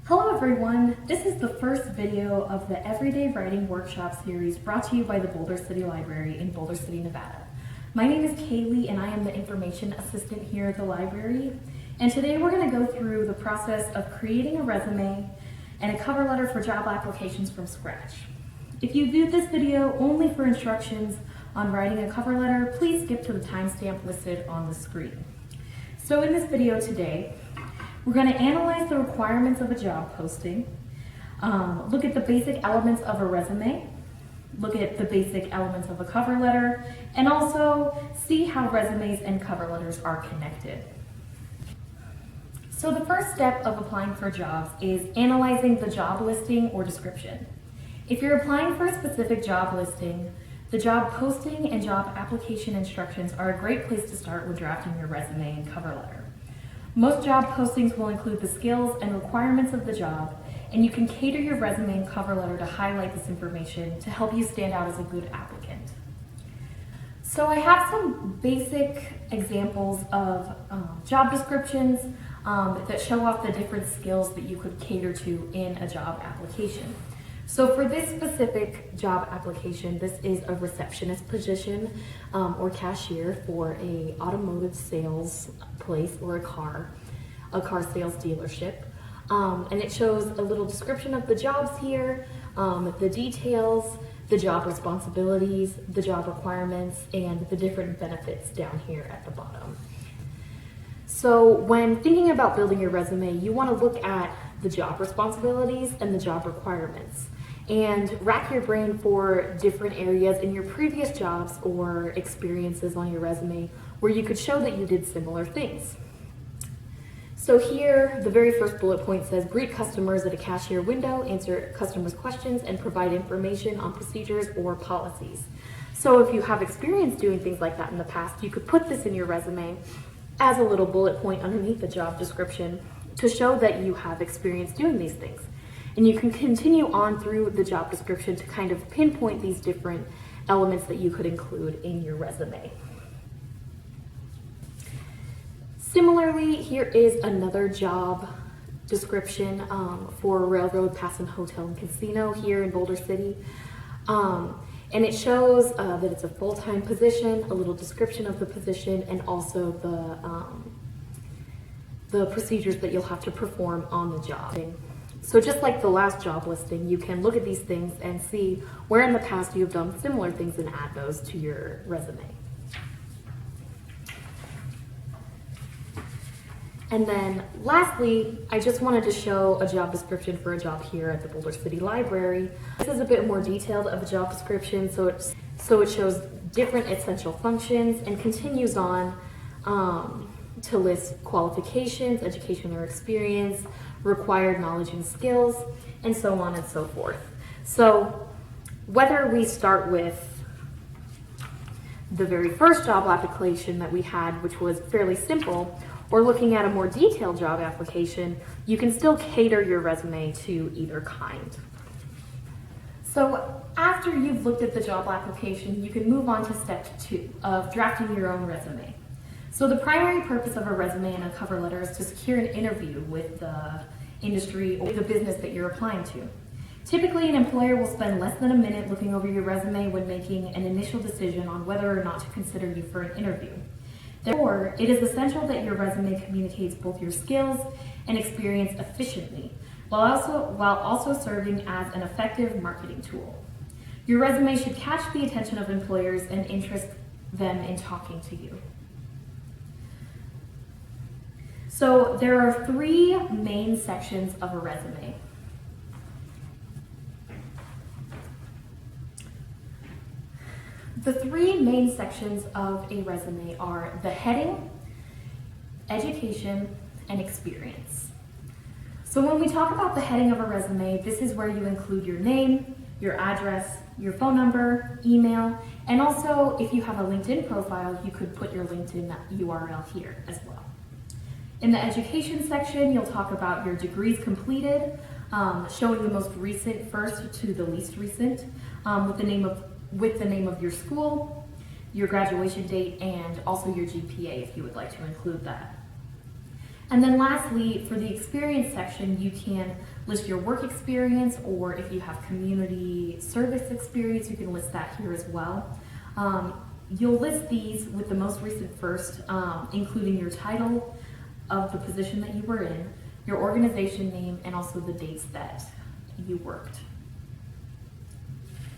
Hello everyone, this is the first video of the Everyday Writing Workshop series brought to you by the Boulder City Library in Boulder City, Nevada. My name is Kayley and I am the information assistant here at the library. And today we're going to go through the process of creating a resume and a cover letter for job applications from scratch. If you viewed this video only for instructions on writing a cover letter, please skip to the timestamp listed on the screen. So in this video today, we're going to analyze the requirements of a job posting, look at the basic elements of a resume, look at the basic elements of a cover letter, and also see how resumes and cover letters are connected. So the first step of applying for jobs is analyzing the job listing or description. If you're applying for a specific job listing, the job posting and job application instructions are a great place to start when drafting your resume and cover letter. Most job postings will include the skills and requirements of the job, and you can cater your resume and cover letter to highlight this information to help you stand out as a good applicant. So I have some basic examples of job descriptions that show off the different skills that you could cater to in a job application. So for this specific job application, this is a receptionist position or cashier for a automotive sales place or a car sales dealership. And it shows a little description of the jobs here, the details, the job responsibilities, the job requirements, and the different benefits down here at the bottom. So when thinking about building your resume, you want to look at the job responsibilities and the job requirements and rack your brain for different areas in your previous jobs or experiences on your resume where you could show that you did similar things. So here, the very first bullet point says, greet customers at a cashier window, answer customers' questions, and provide information on procedures or policies. So if you have experience doing things like that in the past, you could put this in your resume as a little bullet point underneath the job description to show that you have experience doing these things. And you can continue on through the job description to kind of pinpoint these different elements that you could include in your resume. Similarly, here is another job description for Railroad Pass and Hotel and Casino here in Boulder City. And it shows that it's a full-time position, a little description of the position, and also the procedures that you'll have to perform on the job. So just like the last job listing, you can look at these things and see where in the past you've done similar things and add those to your resume. And then lastly, I just wanted to show a job description for a job here at the Boulder City Library. This is a bit more detailed of a job description, so it shows different essential functions and continues on to list qualifications, education or experience, required knowledge and skills, and so on and so forth. So whether we start with the very first job application that we had, which was fairly simple, or looking at a more detailed job application, you can still cater your resume to either kind. So after you've looked at the job application, you can move on to step 2 of drafting your own resume. So the primary purpose of a resume and a cover letter is to secure an interview with the industry or the business that you're applying to. Typically, an employer will spend less than a minute looking over your resume when making an initial decision on whether or not to consider you for an interview. Therefore, it is essential that your resume communicates both your skills and experience efficiently, while also serving as an effective marketing tool. Your resume should catch the attention of employers and interest them in talking to you. So there are 3 main sections of a resume. The 3 main sections of a resume are the heading, education, and experience. So when we talk about the heading of a resume, this is where you include your name, your address, your phone number, email, and also if you have a LinkedIn profile, you could put your LinkedIn URL here as well. In the education section, you'll talk about your degrees completed, showing the most recent first to the least recent, with the name of your school, your graduation date, and also your GPA if you would like to include that. And then lastly, for the experience section, you can list your work experience, or if you have community service experience, you can list that here as well. You'll list these with the most recent first, including your title of the position that you were in, your organization name, and also the dates that you worked.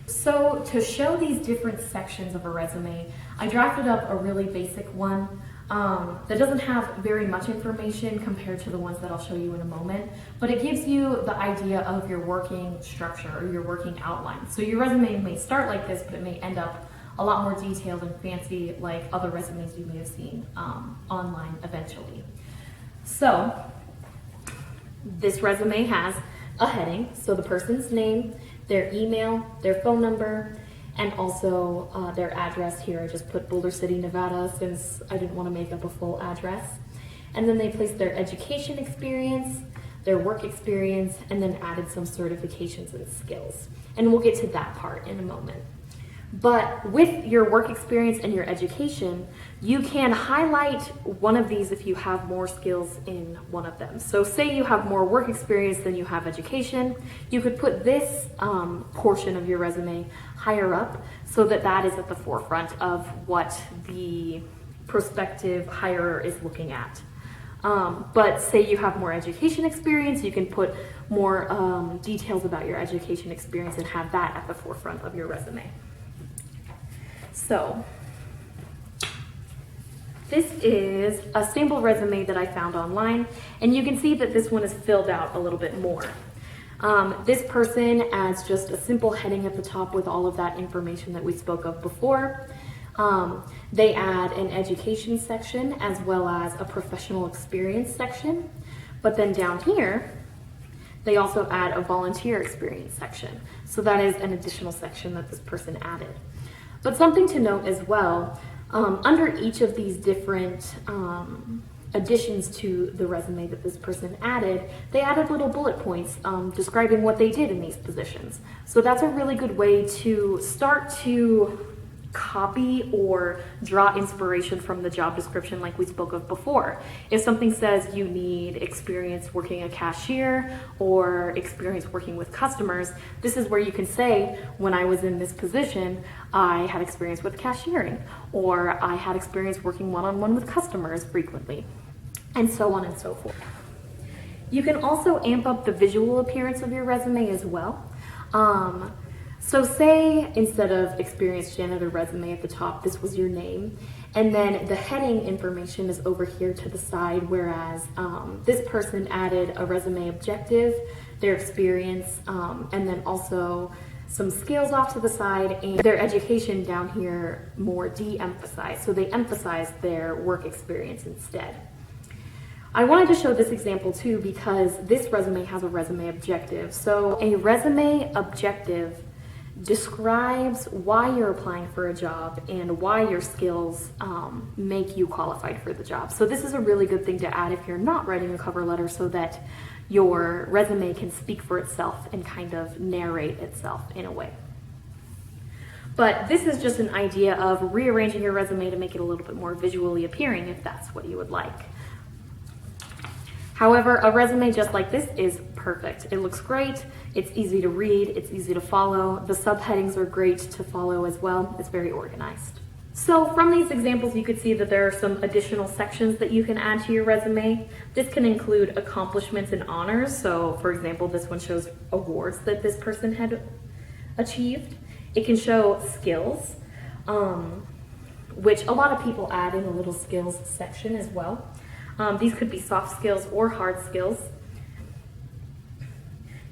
So to show these different sections of a resume, I drafted up a really basic one that doesn't have very much information compared to the ones that I'll show you in a moment, but it gives you the idea of your working structure or your working outline. So your resume may start like this, but it may end up a lot more detailed and fancy like other resumes you may have seen online eventually. So this resume has a heading, so the person's name, their email, their phone number, and also their address here. I just put Boulder City, Nevada, since I didn't want to make up a full address. And then they placed their education experience, their work experience, and then added some certifications and skills. And we'll get to that part in a moment. But with your work experience and your education, you can highlight one of these if you have more skills in one of them. So say you have more work experience than you have education, you could put this portion of your resume higher up so that that is at the forefront of what the prospective hirer is looking at. But say you have more education experience, you can put more details about your education experience and have that at the forefront of your resume. So this is a sample resume that I found online, and you can see that this one is filled out a little bit more. This person adds just a simple heading at the top with all of that information that we spoke of before. They add an education section as well as a professional experience section, but then down here they also add a volunteer experience section. So that is an additional section that this person added. But something to note as well, under each of these different additions to the resume that this person added, they added little bullet points describing what they did in these positions. So that's a really good way to start to copy or draw inspiration from the job description like we spoke of before. If something says you need experience working a cashier or experience working with customers, this is where you can say, when I was in this position, I had experience with cashiering, or I had experience working one-on-one with customers frequently, and so on and so forth. You can also amp up the visual appearance of your resume as well. So say instead of experienced janitor resume at the top, this was your name, and then the heading information is over here to the side, whereas this person added a resume objective, their experience, and then also some skills off to the side, and their education down here more de-emphasized. So they emphasize their work experience instead. I wanted to show this example too because this resume has a resume objective. So a resume objective describes why you're applying for a job and why your skills make you qualified for the job. So this is a really good thing to add if you're not writing a cover letter, so that your resume can speak for itself and kind of narrate itself in a way. But this is just an idea of rearranging your resume to make it a little bit more visually appealing if that's what you would like. However, a resume just like this is perfect. It looks great, it's easy to read, it's easy to follow. The subheadings are great to follow as well. It's very organized. So from these examples, you could see that there are some additional sections that you can add to your resume. This can include accomplishments and honors. So for example, this one shows awards that this person had achieved. It can show skills, which a lot of people add in a little skills section as well. These could be soft skills or hard skills.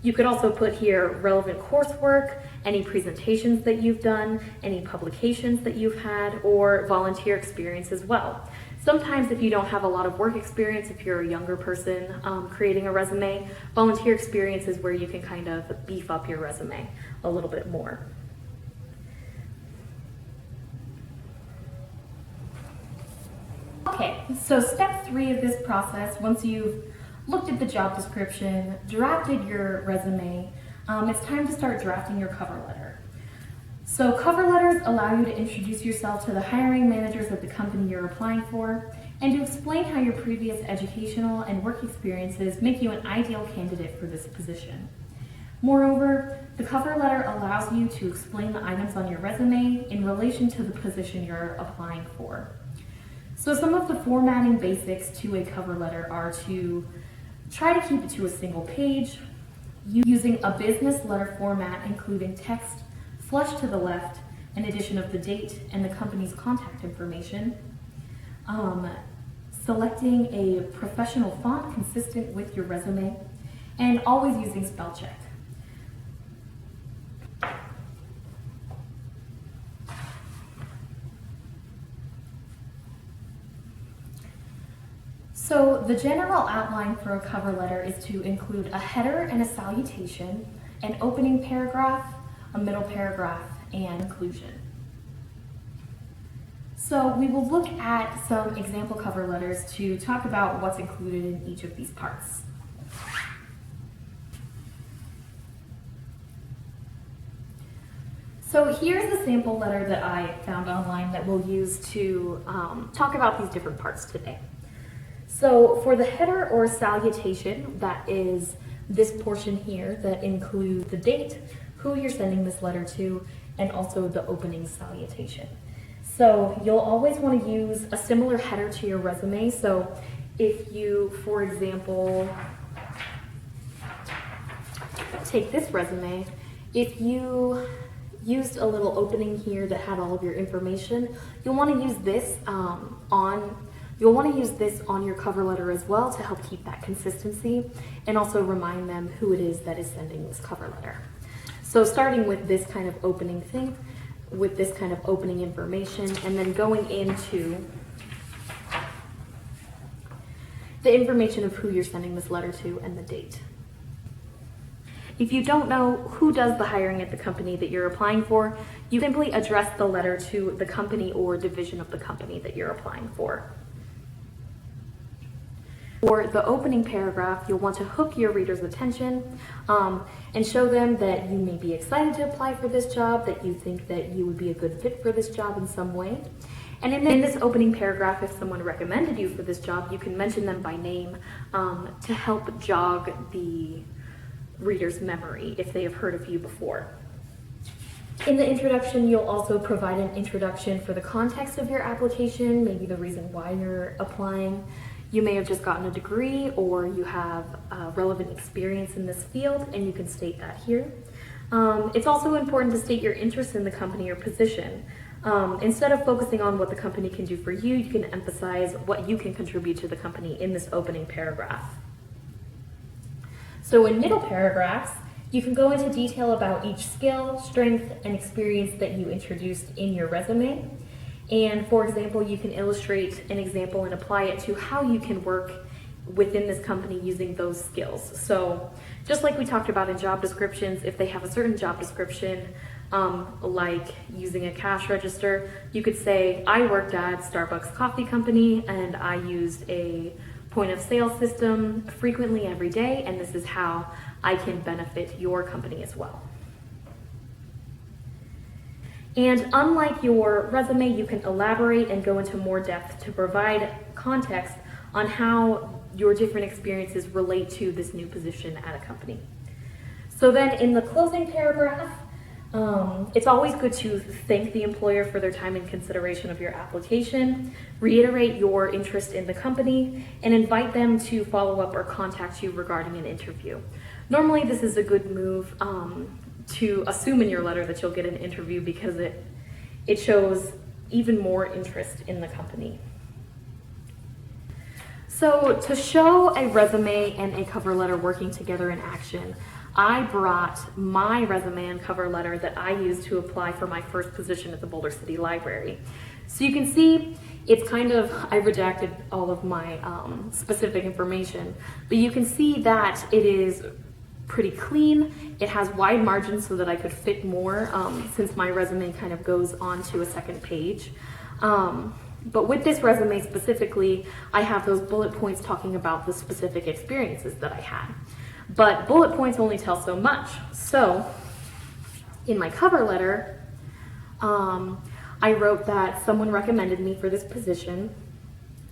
You could also put here relevant coursework, any presentations that you've done, any publications that you've had, or volunteer experience as well. Sometimes if you don't have a lot of work experience, if you're a younger person creating a resume, volunteer experience is where you can kind of beef up your resume a little bit more. Okay, so step 3 of this process, once you've looked at the job description, drafted your resume, it's time to start drafting your cover letter. So cover letters allow you to introduce yourself to the hiring managers at the company you're applying for. and to explain how your previous educational and work experiences make you an ideal candidate for this position. Moreover, the cover letter allows you to explain the items on your resume in relation to the position you're applying for. So some of the formatting basics to a cover letter are to try to keep it to a single page, using a business letter format including text flush to the left, in addition of the date and the company's contact information, selecting a professional font consistent with your resume, and always using spell check. So the general outline for a cover letter is to include a header and a salutation, an opening paragraph, a middle paragraph, and conclusion. So we will look at some example cover letters to talk about what's included in each of these parts. So here's the sample letter that I found online that we'll use to talk about these different parts today. So for the header or salutation, that is this portion here that includes the date, who you're sending this letter to, and also the opening salutation. So you'll always want to use a similar header to your resume. So if you, for example, take this resume, if you used a little opening here that had all of your information, you'll want to use this on your cover letter as well to help keep that consistency and also remind them who it is that is sending this cover letter. So starting with this kind of opening thing, with this kind of opening information, and then going into the information of who you're sending this letter to and the date. If you don't know who does the hiring at the company that you're applying for, you simply address the letter to the company or division of the company that you're applying for. For the opening paragraph, you'll want to hook your reader's attention and show them that you may be excited to apply for this job, that you think that you would be a good fit for this job in some way. And in this opening paragraph, if someone recommended you for this job, you can mention them by name to help jog the reader's memory if they have heard of you before. In the introduction, you'll also provide an introduction for the context of your application, maybe the reason why you're applying. You may have just gotten a degree or you have relevant experience in this field, and you can state that here. It's also important to state your interest in the company or position. Instead of focusing on what the company can do for you, you can emphasize what you can contribute to the company in this opening paragraph. So in middle paragraphs, you can go into detail about each skill, strength, and experience that you introduced in your resume. And for example, you can illustrate an example and apply it to how you can work within this company using those skills. So just like we talked about in job descriptions, if they have a certain job description, like using a cash register, you could say, I worked at Starbucks Coffee Company and I used a point of sale system frequently every day, and this is how I can benefit your company as well. And unlike your resume, you can elaborate and go into more depth to provide context on how your different experiences relate to this new position at a company. So then in the closing paragraph, it's always good to thank the employer for their time and consideration of your application, reiterate your interest in the company, and invite them to follow up or contact you regarding an interview. Normally this is a good move to assume in your letter that you'll get an interview because it shows even more interest in the company. So to show a resume and a cover letter working together in action, I brought my resume and cover letter that I used to apply for my first position at the Boulder City Library. So you can see it's kind of, I redacted all of my specific information, but you can see that it is pretty clean. It has wide margins so that I could fit more since my resume kind of goes on to a second page. But with this resume specifically, I have those bullet points talking about the specific experiences that I had. But bullet points only tell so much. So in my cover letter, I wrote that someone recommended me for this position.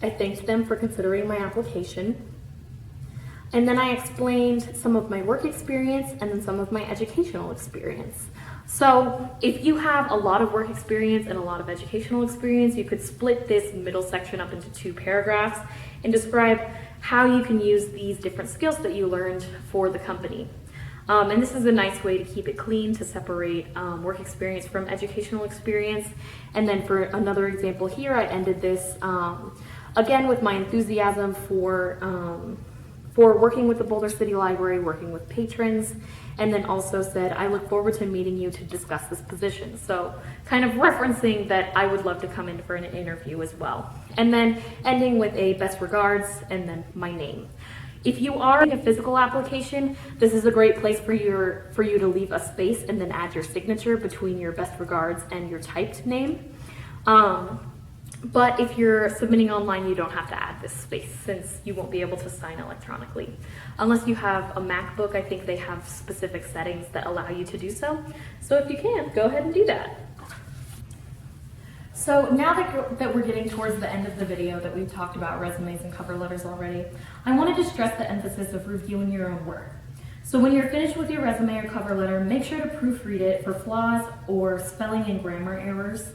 I thanked them for considering my application. And then I explained some of my work experience and then some of my educational experience. So if you have a lot of work experience and a lot of educational experience, you could split this middle section up into 2 paragraphs and describe how you can use these different skills that you learned for the company. And this is a nice way to keep it clean, to separate work experience from educational experience. And then for another example here, I ended this again with my enthusiasm for working with the Boulder City Library, working with patrons, and then also said, I look forward to meeting you to discuss this position. So kind of referencing that I would love to come in for an interview as well. And then ending with a best regards and then my name. If you are in a physical application, this is a great place for you to leave a space and then add your signature between your best regards and your typed name. But if you're submitting online, you don't have to add this space since you won't be able to sign electronically. Unless you have a MacBook, I think they have specific settings that allow you to do so. So if you can, go ahead and do that. So now that we're getting towards the end of the video that we've talked about resumes and cover letters already, I wanted to stress the emphasis of reviewing your own work. So when you're finished with your resume or cover letter, make sure to proofread it for flaws or spelling and grammar errors.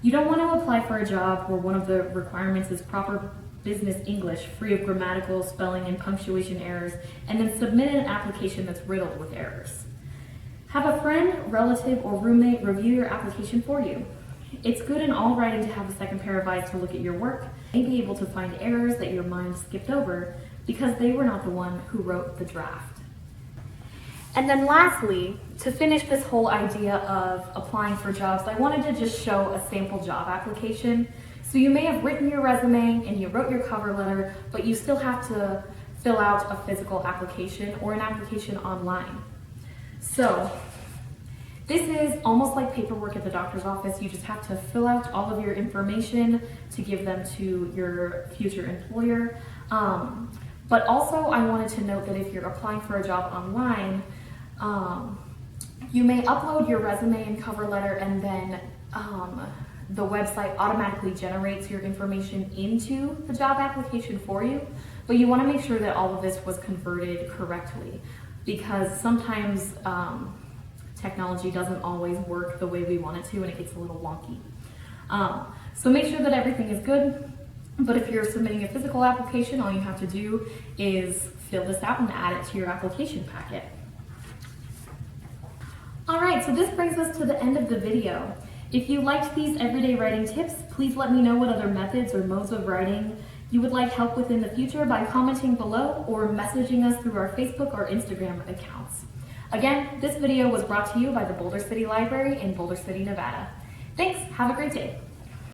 You don't want to apply for a job where one of the requirements is proper business English, free of grammatical, spelling, and punctuation errors, and then submit an application that's riddled with errors. Have a friend, relative, or roommate review your application for you. It's good in all writing to have a second pair of eyes to look at your work and be able to find errors that your mind skipped over because they were not the one who wrote the draft. And then lastly, to finish this whole idea of applying for jobs, I wanted to just show a sample job application. So you may have written your resume and you wrote your cover letter, but you still have to fill out a physical application or an application online. So this is almost like paperwork at the doctor's office. You just have to fill out all of your information to give them to your future employer. But also I wanted to note that if you're applying for a job online, you may upload your resume and cover letter and then the website automatically generates your information into the job application for you. But you want to make sure that all of this was converted correctly because sometimes technology doesn't always work the way we want it to and it gets a little wonky. So make sure that everything is good. But if you're submitting a physical application, all you have to do is fill this out and add it to your application packet. All right, so this brings us to the end of the video. If you liked these everyday writing tips, please let me know what other methods or modes of writing you would like help with in the future by commenting below or messaging us through our Facebook or Instagram accounts. Again, this video was brought to you by the Boulder City Library in Boulder City, Nevada. Thanks, have a great day.